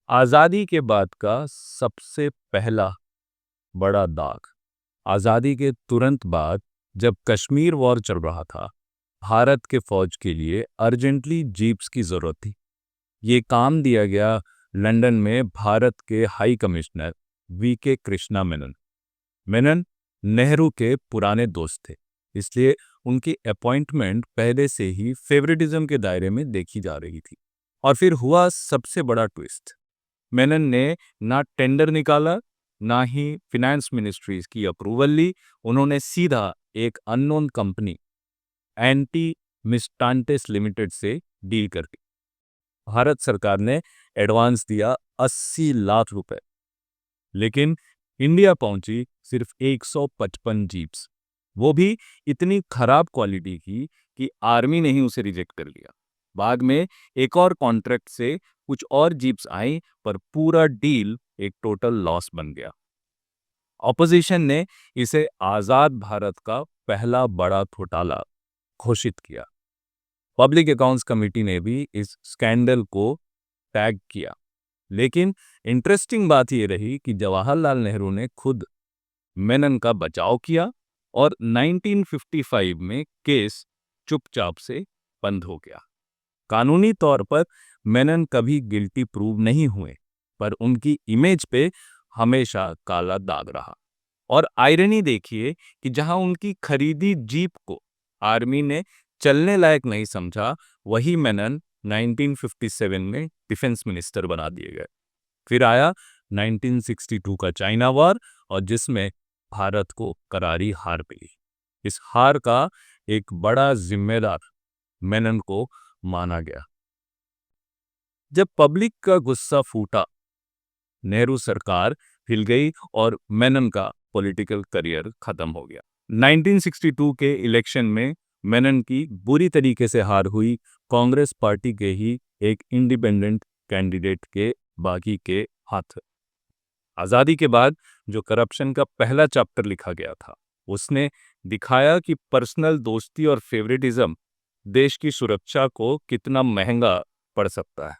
आज़ादी के बाद का सबसे पहला बड़ा दाग। आज़ादी के तुरंत बाद जब कश्मीर वॉर चल रहा था, भारत के फौज के लिए अर्जेंटली जीप्स की जरूरत थी। ये काम दिया गया लंदन में भारत के high commissioner VK Krishna Menon. Menon Nehru के पुराने दोस्त थे, इसलिए उनकी अपॉइंटमेंट पहले से ही फेवरेटिज्म के दायरे में देखी जा रही थी। और फिर हुआ सबसे बड़ा ट्विस्ट। मेनन ने ना टेंडर निकाला, ना ही फिनेंस मिनिस्ट्रीज की अप्रूवल ली। उन्होंने सीधा एक अननोन कंपनी एंटी मिस्टांटिस लिमिटेड से डील कर दी। भारत सरकार ने एडवांस दिया 80 लाख रुपए, लेकिन इंडिया पहुंची सिर्फ 155 जीप्स, वो भी इतनी खराब क्वालिटी की कि आर्मी ने ही उसे रिजेक्ट कर लिया। बाद में एक और कॉन्ट्रैक्ट से कुछ और जीप्स आई, पर पूरा डील एक टोटल लॉस बन गया। ऑपोजिशन ने इसे आजाद भारत का पहला बड़ा घोटाला घोषित किया। पब्लिक अकाउंट्स कमेटी ने भी इस स्कैंडल को टैग किया। लेकिन इंटरेस्टिंग बात यह रही कि जवाहरलाल नेहरू ने खुद मेनन का बचाव किया और 1955 में केस चुपचाप से बंद हो गया। कानूनी तौर पर मेनन कभी गिल्टी प्रूव नहीं हुए, पर उनकी इमेज पे हमेशा काला दाग रहा। और आयरनी देखिए कि जहां उनकी खरीदी जीप को आर्मी ने चलने लायक नहीं समझा, वही मेनन 1957 में डिफेंस मिनिस्टर बना दिए गए। फिर आया 1962 का चाइना वॉर, और जिसमें भारत को करारी हार मिली। इस हार का एक बड़ा जिम्मेदार मेनन को माना गया। जब पब्लिक का गुस्सा फूटा, नेहरू सरकार हिल गई और मेनन का पॉलिटिकल करियर खत्म हो गया। 1962 के इलेक्शन में मेनन की बुरी तरीके से हार हुई। कांग्रेस पार्टी के ही एक इंडिपेंडेंट कैंडिडेट के बागी के हाथ। आजादी के बाद जो करप्शन का पहला चैप्टर लिखा गया था, उसने दिखाया कि पर्सनल दोस्ती और फेवरेटिज्म देश की सुरक्षा को कितना महंगा पड़ सकता है।